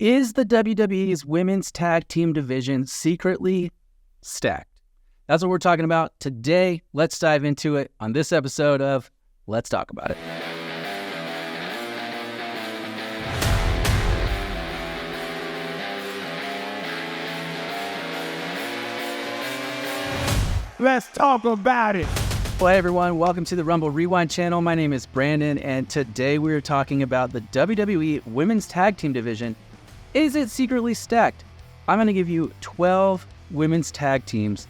Is the WWE's women's tag team division secretly stacked? That's what we're talking about today. Let's dive into it on this episode of Let's Talk About It. Let's talk about it. Well, hey everyone, welcome to the Rumble Rewind channel. My name is Brandon, and today we're talking about the WWE Women's Tag Team Division. Is it secretly stacked? I'm going to give you 12 women's tag teams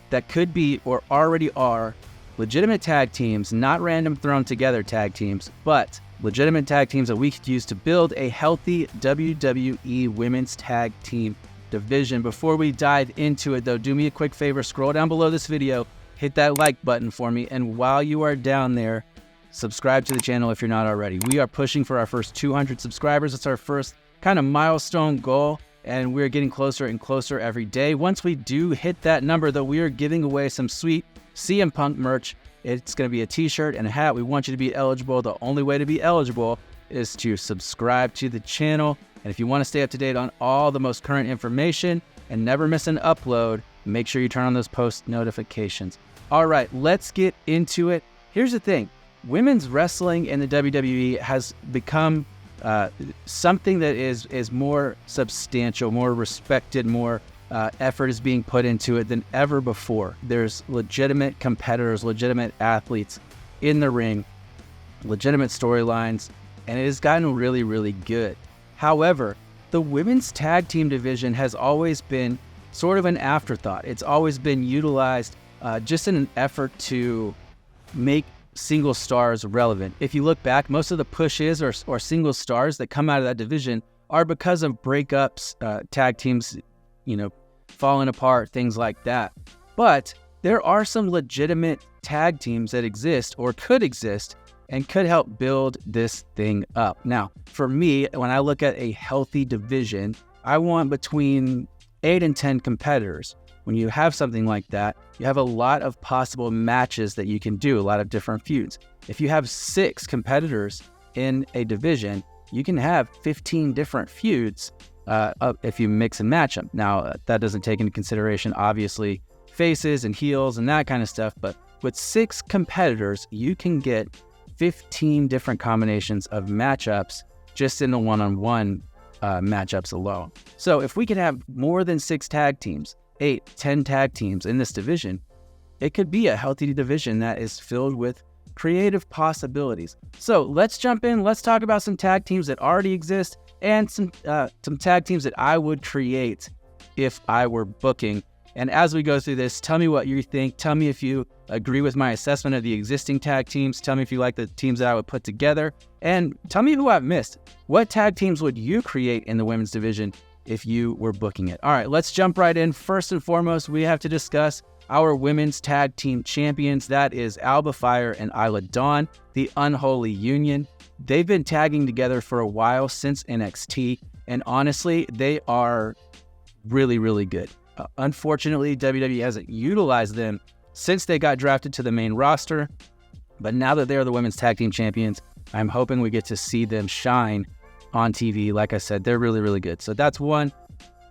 that could be or already are legitimate tag teams, not random thrown together tag teams, but legitimate tag teams that we could use to build a healthy WWE Women's Tag Team Division. Before we dive into it though, do me a quick favor, scroll down below this video, hit that like button for me, and while you are down there, subscribe to the channel if you're not already. We are pushing for our first 200 subscribers. It's our first kind of milestone goal, and we're getting closer and closer every day. Once we do hit that number though, we are giving away some sweet CM Punk merch. It's going to be a t-shirt and a hat. We want you to be eligible. The only way to be eligible is to subscribe to the channel. And if you want to stay up to date on all the most current information and never miss an upload, make sure you turn on those post notifications. All right, let's get into it. Here's the thing. Women's wrestling in the WWE has become something that is more substantial, more respected, more effort is being put into it than ever before. There's legitimate competitors, legitimate athletes in the ring, legitimate storylines, and it has gotten really, really good. However, the women's tag team division has always been sort of an afterthought. It's always been utilized just in an effort to make single stars relevant. If you look back, most of the pushes or single stars that come out of that division are because of breakups, tag teams, falling apart, things like that. But there are some legitimate tag teams that exist or could exist and could help build this thing up. Now, for me, when I look at a healthy division, I want between 8 and 10 competitors. When you have something like that, you have a lot of possible matches that you can do, a lot of different feuds. If you have 6 competitors in a division, you can have 15 different feuds if you mix and match them. Now, that doesn't take into consideration, obviously, faces and heels and that kind of stuff, but with 6 competitors, you can get 15 different combinations of matchups just in the one-on-one matchups alone. So if we could have more than 6 tag teams, 8, 10 tag teams in this division, it could be a healthy division that is filled with creative possibilities. So let's jump in. Let's talk about some tag teams that already exist and some tag teams that I would create if I were booking. And as we go through this, tell me what you think. Tell me if you agree with my assessment of the existing tag teams. Tell me if you like the teams that I would put together. And tell me who I've missed. What tag teams would you create in the women's division if you were booking it? All right, let's jump right in. First and foremost, we have to discuss our women's tag team champions. That is Alba Fyre and Isla Dawn, the Unholy Union. They've been tagging together for a while since NXT, and honestly, they are really, really good. Unfortunately, WWE hasn't utilized them since they got drafted to the main roster, but now that they're the women's tag team champions, I'm hoping we get to see them shine on TV. Like I said, they're really, really good. So that's one.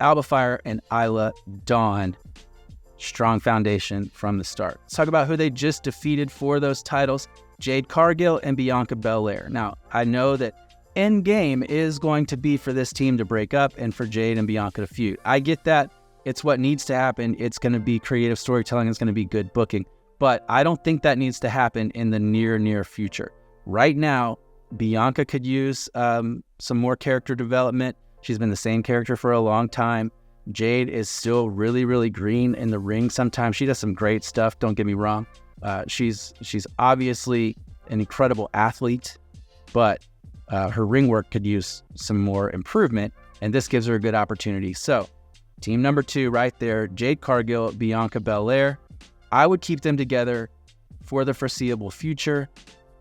Alba Fyre and Isla Dawn. Strong foundation from the start. Let's talk about who they just defeated for those titles. Jade Cargill and Bianca Belair. Now, I know that endgame is going to be for this team to break up and for Jade and Bianca to feud. I get that. It's what needs to happen. It's going to be creative storytelling. It's going to be good booking. But I don't think that needs to happen in the near future. Right now, Bianca could use some more character development. She's been the same character for a long time. Jade is still really, really green in the ring sometimes. She does some great stuff, don't get me wrong. She's obviously an incredible athlete, but her ring work could use some more improvement, and this gives her a good opportunity. So, team number 2 right there, Jade Cargill, Bianca Belair. I would keep them together for the foreseeable future.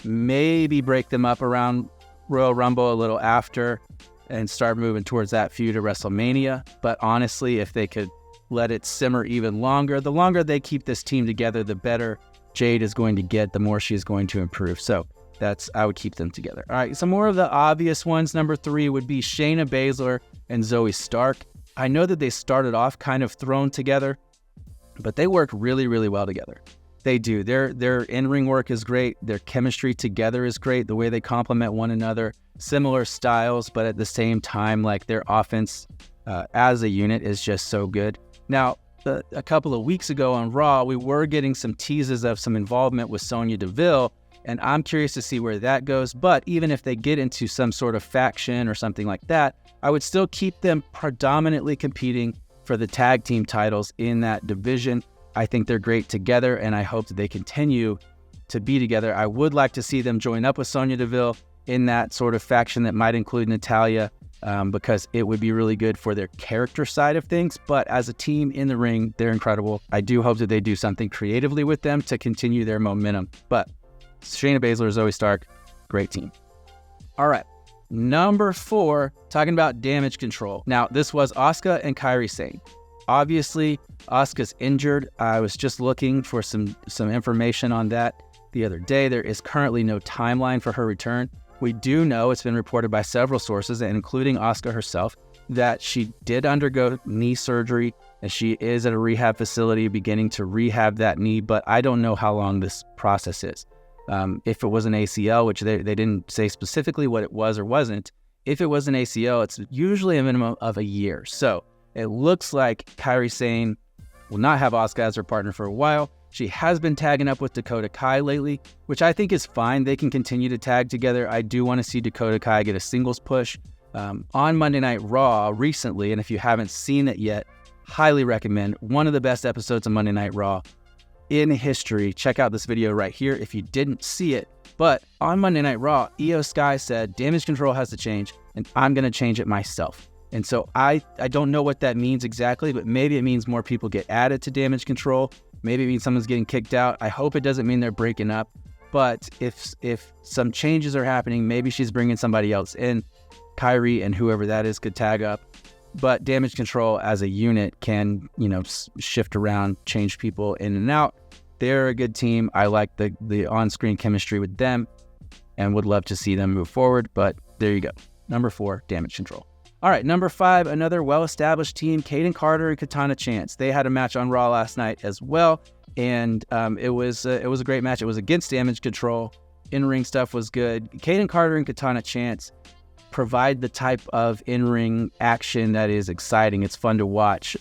Maybe break them up around Royal Rumble a little after and start moving towards that feud at WrestleMania. But honestly, if they could let it simmer even longer, the longer they keep this team together, the better Jade is going to get, the more she's going to improve. So I would keep them together. All right, some more of the obvious ones. Number 3 would be Shayna Baszler and Zoe Stark. I know that they started off kind of thrown together, but they work really, really well together. They do. Their in-ring work is great. Their chemistry together is great. The way they complement one another, similar styles, but at the same time, like their offense as a unit is just so good. Now, a couple of weeks ago on Raw, we were getting some teases of some involvement with Sonya Deville, and I'm curious to see where that goes. But even if they get into some sort of faction or something like that, I would still keep them predominantly competing for the tag team titles in that division. I think they're great together, and I hope that they continue to be together. I would like to see them join up with Sonya Deville in that sort of faction that might include Natalya, because it would be really good for their character side of things. But as a team in the ring, they're incredible. I do hope that they do something creatively with them to continue their momentum. But Shayna Baszler, Zoe Stark, great team. All right, number 4, talking about Damage Control. Now, this was Asuka and Kairi Sane. Obviously, Asuka's injured. I was just looking for some information on that the other day. There is currently no timeline for her return. We do know, it's been reported by several sources, and including Asuka herself, that she did undergo knee surgery, and she is at a rehab facility beginning to rehab that knee, but I don't know how long this process is. If it was an ACL, which they didn't say specifically what it was or wasn't, if it was an ACL, it's usually a minimum of a year. So it looks like Kairi Sane will not have Asuka as her partner for a while. She has been tagging up with Dakota Kai lately, which I think is fine. They can continue to tag together. I do want to see Dakota Kai get a singles push. On Monday Night Raw recently, and if you haven't seen it yet, highly recommend. One of the best episodes of Monday Night Raw in history. Check out this video right here if you didn't see it. But on Monday Night Raw, Io Sky said, Damage Control has to change, and I'm going to change it myself. And so I don't know what that means exactly, but maybe it means more people get added to Damage Control. Maybe it means someone's getting kicked out. I hope it doesn't mean they're breaking up. But if some changes are happening, maybe she's bringing somebody else in. Kairi and whoever that is could tag up. But Damage Control as a unit can, shift around, change people in and out. They're a good team. I like the on-screen chemistry with them and would love to see them move forward. But there you go. Number 4, Damage Control. All right, number 5, another well-established team, Kaden Carter and Katana Chance. They had a match on Raw last night as well, and it was a great match. It was against Damage Control. In-ring stuff was good. Kaden Carter and Katana Chance provide the type of in-ring action that is exciting. It's fun to watch,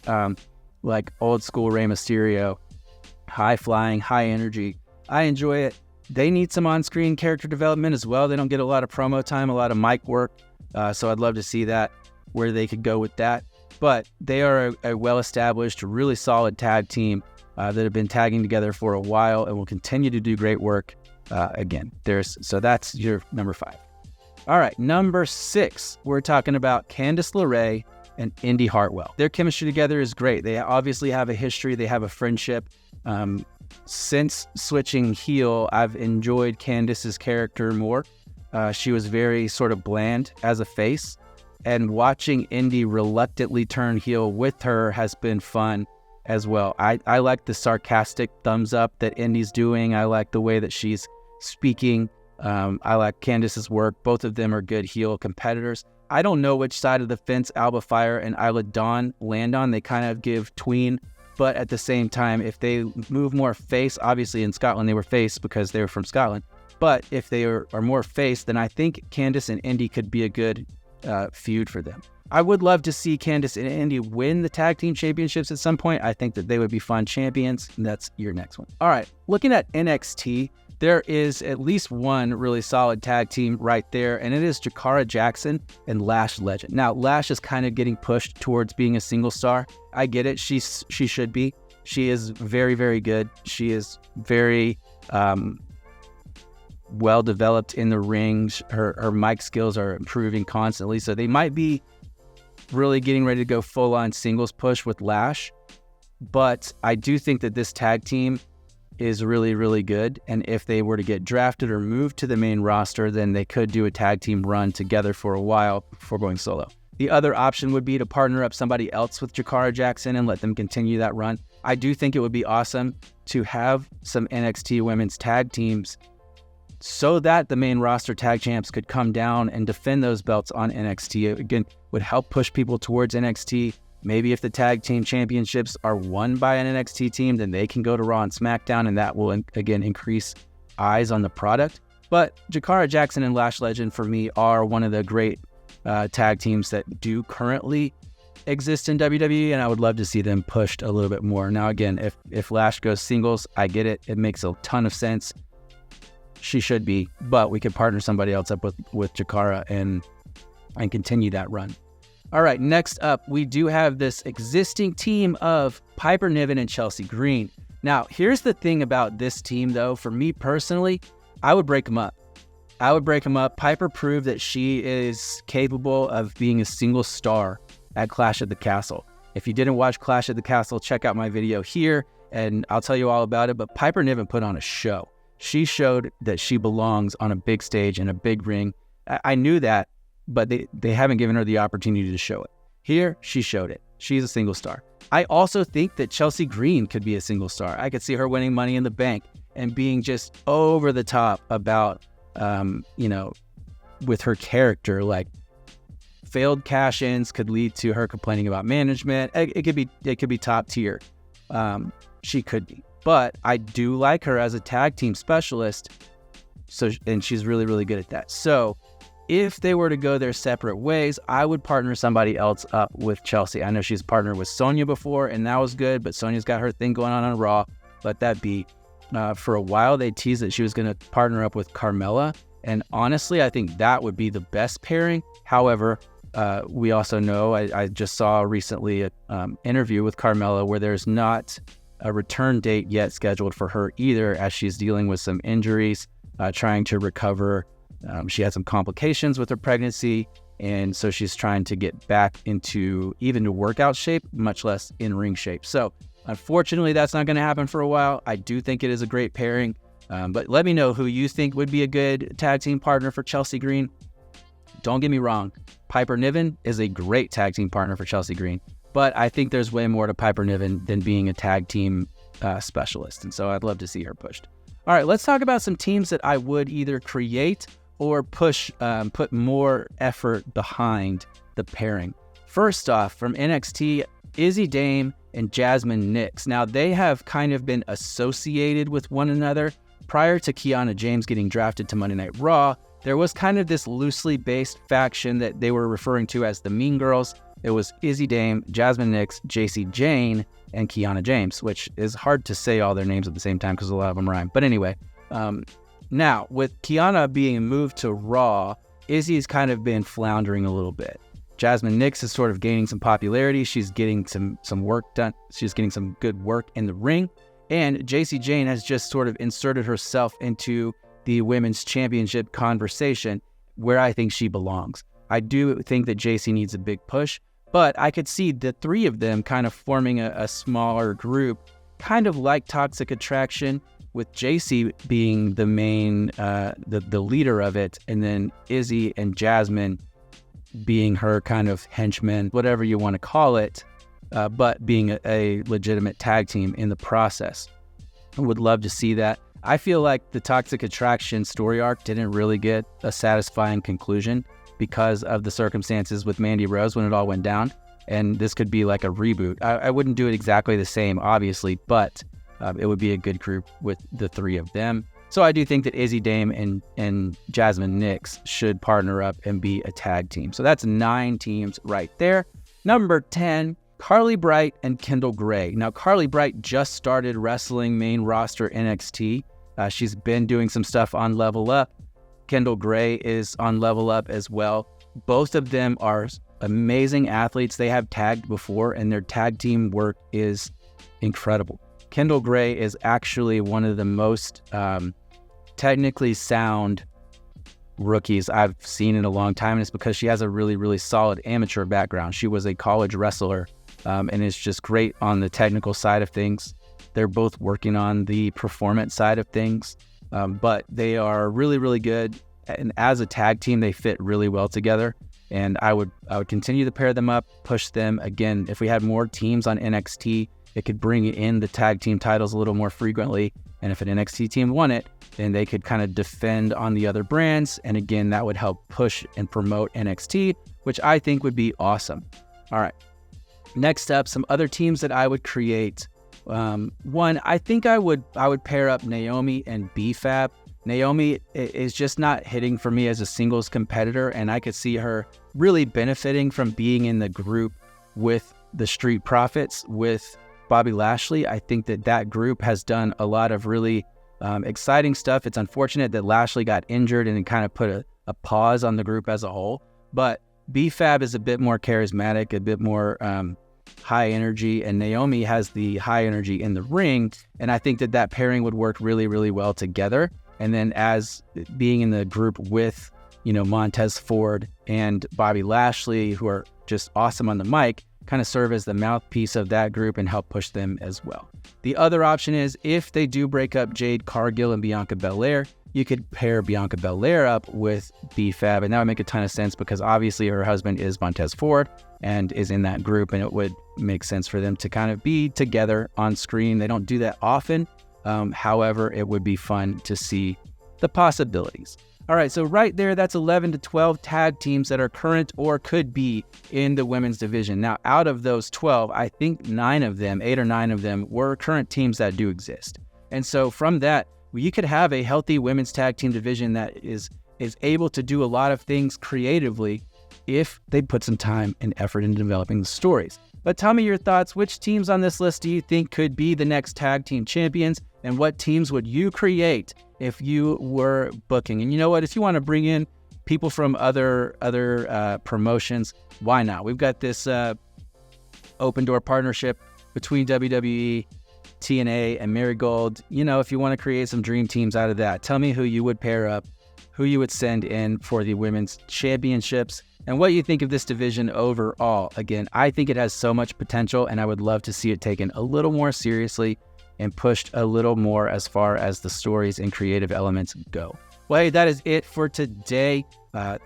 like old-school Rey Mysterio, high-flying, high energy. I enjoy it. They need some on-screen character development as well. They don't get a lot of promo time, a lot of mic work, so I'd love to see that, where they could go with that. But they are a well-established, really solid tag team that have been tagging together for a while and will continue to do great work. So that's your number 5. All right, number 6, we're talking about Candice LeRae and Indy Hartwell. Their chemistry together is great. They obviously have a history. They have a friendship. Since switching heel, I've enjoyed Candice's character more. She was very sort of bland as a face. And watching Indy reluctantly turn heel with her has been fun as well. I like the sarcastic thumbs up that Indy's doing. I like the way that she's speaking. I like Candice's work. Both of them are good heel competitors. I don't know which side of the fence Alba Fire and Isla Dawn land on. They kind of give tween, but at the same time, if they move more face, obviously in Scotland they were face because they were from Scotland, but if they are more face, then I think Candice and Indy could be a good feud for them. I would love to see Candice and Indy win the tag team championships at some point. I think that they would be fun champions, and that's your next one. All right, looking at NXT, there is at least one really solid tag team right there, and it is Jakara Jackson and Lash Legend. Now, Lash is kind of getting pushed towards being a single star. I get it. She should be. She is very, very good. She is very well developed in the ring. Her mic skills are improving constantly, so they might be really getting ready to go full on singles push with Lash. But I do think that this tag team is really, really good. And if they were to get drafted or moved to the main roster, then they could do a tag team run together for a while before going solo. The other option would be to partner up somebody else with Jakara Jackson and let them continue that run. I do think it would be awesome to have some NXT women's tag teams so that the main roster tag champs could come down and defend those belts on NXT. Again, would help push people towards NXT. Maybe if the tag team championships are won by an NXT team, then they can go to Raw and SmackDown, and that will, again, increase eyes on the product. But Jakara Jackson and Lash Legend, for me, are one of the great tag teams that do currently exist in WWE, and I would love to see them pushed a little bit more. Now, again, if Lash goes singles, I get it. It makes a ton of sense. She should be, but we could partner somebody else up with Jakara and continue that run. All right, next up, we do have this existing team of Piper Niven and Chelsea Green. Now, here's the thing about this team, though. For me personally, I would break them up. Piper proved that she is capable of being a single star at Clash at the Castle. If you didn't watch Clash at the Castle, check out my video here, and I'll tell you all about it. But Piper Niven put on a show. She showed that she belongs on a big stage in a big ring. I knew that, but they haven't given her the opportunity to show it. Here, she showed it. She's a single star. I also think that Chelsea Green could be a single star. I could see her winning Money in the Bank and being just over the top about, with her character. Like, failed cash-ins could lead to her complaining about management. It could be top tier. She could be. But I do like her as a tag team specialist, and she's really, really good at that. So if they were to go their separate ways, I would partner somebody else up with Chelsea. I know she's partnered with Sonya before, and that was good, but Sonya's got her thing going on Raw. Let that be. For a while, they teased that she was going to partner up with Carmella, and honestly, I think that would be the best pairing. However, we also know, I just saw recently an interview with Carmella where there's not a return date yet scheduled for her either, as she's dealing with some injuries, trying to recover. She had some complications with her pregnancy, and so she's trying to get back into even to workout shape, much less in-ring shape. So unfortunately, that's not going to happen for a while. I do think it is a great pairing, but let me know who you think would be a good tag team partner for Chelsea Green. Don't get me wrong, Piper Niven is a great tag team partner for Chelsea Green, but I think there's way more to Piper Niven than being a tag team specialist, and so I'd love to see her pushed. All right, let's talk about some teams that I would either create or put more effort behind the pairing. First off, from NXT, Izzy Dame and Jasmine Nix. Now, they have kind of been associated with one another. Prior to Kiana James getting drafted to Monday Night Raw, there was kind of this loosely based faction that they were referring to as the Mean Girls. It was Izzy Dame, Jasmine Nix, JC Jane, and Kiana James, which is hard to say all their names at the same time because a lot of them rhyme. But anyway, now with Kiana being moved to Raw, Izzy's kind of been floundering a little bit. Jasmine Nix is sort of gaining some popularity. She's getting some work done. She's getting some good work in the ring. And JC Jane has just sort of inserted herself into the women's championship conversation where I think she belongs. I do think that JC needs a big push, but I could see the three of them kind of forming a smaller group, kind of like Toxic Attraction, with JC being the main, the leader of it, and then Izzy and Jasmine being her kind of henchmen, whatever you want to call it, but being a legitimate tag team in the process. I would love to see that. I feel like the Toxic Attraction story arc didn't really get a satisfying conclusion because of the circumstances with Mandy Rose when it all went down, and this could be like a reboot. I wouldn't do it exactly the same, obviously, but it would be a good group with the three of them. So I do think that Izzy Dame and Jasmine Nix should partner up and be a tag team. So that's 9 teams right there. Number 10, Carly Bright and Kendall Gray. Now, Carly Bright just started wrestling main roster NXT. She's been doing some stuff on Level Up. Kendall Gray is on Level Up as well. Both of them are amazing athletes. They have tagged before, and their tag team work is incredible. Kendall Gray is actually one of the most technically sound rookies I've seen in a long time, and it's because she has a really, really solid amateur background. She was a college wrestler and is just great on the technical side of things. They're both working on the performance side of things, but they are really, really good. And as a tag team, they fit really well together. And I would continue to pair them up, push them. Again, if we had more teams on NXT, It could bring in the tag team titles a little more frequently. And if an NXT team won it, then they could kind of defend on the other brands. And again, that would help push and promote NXT, which I think would be awesome. All right. Next up, some other teams that I would create. One, I think I would pair up Naomi and B-Fab. Naomi is just not hitting for me as a singles competitor, and I could see her really benefiting from being in the group with the Street Profits, with Bobby Lashley. I think that group has done a lot of really exciting stuff. It's unfortunate that Lashley got injured and it kind of put a pause on the group as a whole, but B-Fab is a bit more charismatic, a bit more high energy, and Naomi has the high energy in the ring, and I think that pairing would work really, really well together. And then as being in the group with, Montez Ford and Bobby Lashley, who are just awesome on the mic, kind of serve as the mouthpiece of that group and help push them as well. The other option is if they do break up Jade Cargill and Bianca Belair, you could pair Bianca Belair up with B-Fab, and that would make a ton of sense because obviously her husband is Montez Ford and is in that group, and it would make sense for them to kind of be together on screen. They don't do that often. However, it would be fun to see the possibilities. All right, so right there, that's 11 to 12 tag teams that are current or could be in the women's division. Now, out of those 12, I think 8 or 9 of them were current teams that do exist. And so from that, you could have a healthy women's tag team division that is able to do a lot of things creatively if they put some time and effort into developing the stories. But tell me your thoughts. Which teams on this list do you think could be the next tag team champions? And what teams would you create if you were booking? And you know what? If you want to bring in people from other promotions, why not? We've got this open door partnership between WWE, TNA, and Marigold. If you want to create some dream teams out of that, tell me who you would pair up, who you would send in for the women's championships, and what you think of this division overall. Again, I think it has so much potential, and I would love to see it taken a little more seriously and pushed a little more as far as the stories and creative elements go. Well, hey, that is it for today.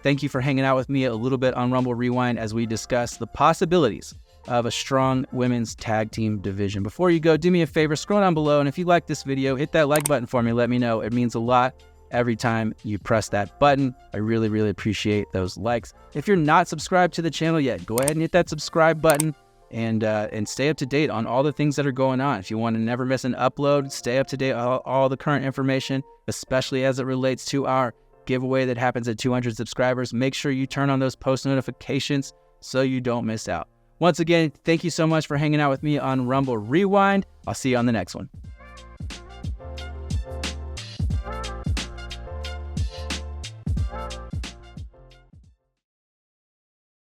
Thank you for hanging out with me a little bit on Rumble Rewind as we discuss the possibilities of a strong women's tag team division. Before you go, do me a favor, scroll down below, and if you like this video, hit that like button for me. Let me know. It means a lot every time you press that button. I really, really appreciate those likes. If you're not subscribed to the channel yet, go ahead and hit that subscribe button and stay up to date on all the things that are going on. If you want to never miss an upload, stay up to date on all the current information, especially as it relates to our giveaway that happens at 200 subscribers. Make sure you turn on those post notifications so you don't miss out. Once again, thank you so much for hanging out with me on Rumble Rewind. I'll see you on the next one.